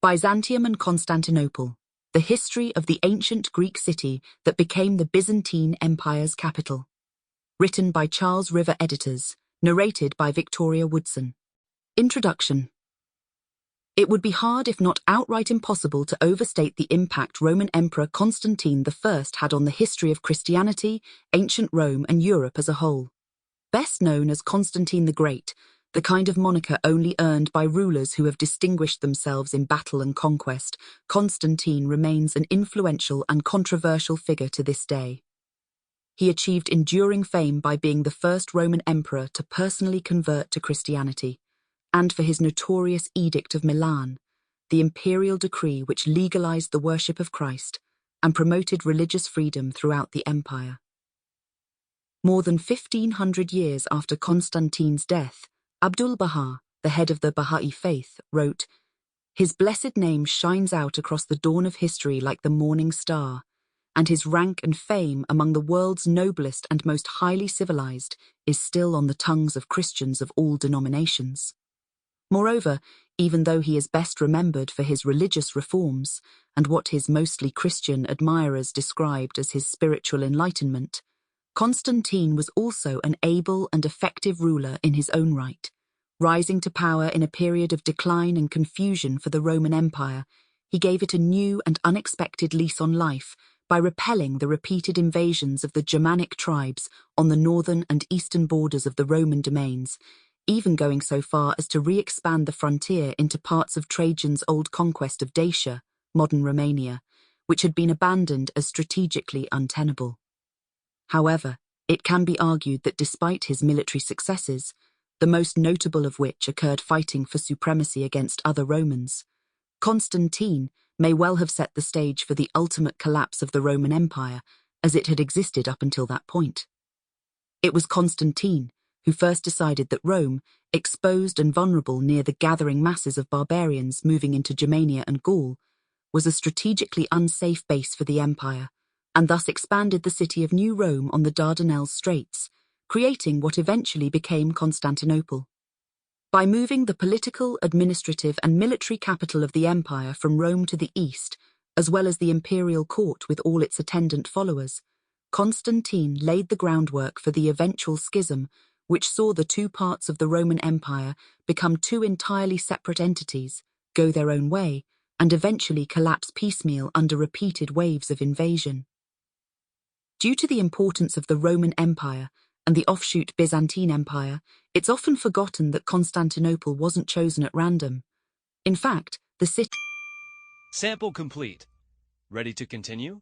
Byzantium and Constantinople, the history of the ancient Greek city that became the Byzantine Empire's capital. Written by Charles River Editors, narrated by Victoria Woodson. Introduction. It would be hard, if not outright impossible, to overstate the impact Roman Emperor Constantine I had on the history of Christianity, ancient Rome, and Europe as a whole. Best known as Constantine the Great, the kind of moniker only earned by rulers who have distinguished themselves in battle and conquest, Constantine remains an influential and controversial figure to this day. He achieved enduring fame by being the first Roman emperor to personally convert to Christianity, and for his notorious Edict of Milan, the imperial decree which legalized the worship of Christ and promoted religious freedom throughout the empire. More than 1,500 years after Constantine's death, Abdul-Baha, the head of the Baha'i faith, wrote, "His blessed name shines out across the dawn of history like the morning star, and his rank and fame among the world's noblest and most highly civilized is still on the tongues of Christians of all denominations." Moreover, even though he is best remembered for his religious reforms and what his mostly Christian admirers described as his spiritual enlightenment, Constantine was also an able and effective ruler in his own right. Rising to power in a period of decline and confusion for the Roman Empire, he gave it a new and unexpected lease on life by repelling the repeated invasions of the Germanic tribes on the northern and eastern borders of the Roman domains, even going so far as to re-expand the frontier into parts of Trajan's old conquest of Dacia, modern Romania, which had been abandoned as strategically untenable. However, it can be argued that despite his military successes, the most notable of which occurred fighting for supremacy against other Romans, Constantine may well have set the stage for the ultimate collapse of the Roman Empire as it had existed up until that point. It was Constantine who first decided that Rome, exposed and vulnerable near the gathering masses of barbarians moving into Germania and Gaul, was a strategically unsafe base for the empire, and thus expanded the city of New Rome on the Dardanelles Straits, creating what eventually became Constantinople. By moving the political, administrative, and military capital of the empire from Rome to the east, as well as the imperial court with all its attendant followers, Constantine laid the groundwork for the eventual schism, which saw the two parts of the Roman Empire become two entirely separate entities, go their own way, and eventually collapse piecemeal under repeated waves of invasion. Due to the importance of the Roman Empire and the offshoot Byzantine Empire, it's often forgotten that Constantinople wasn't chosen at random. In fact, the city... Sample complete. Ready to continue?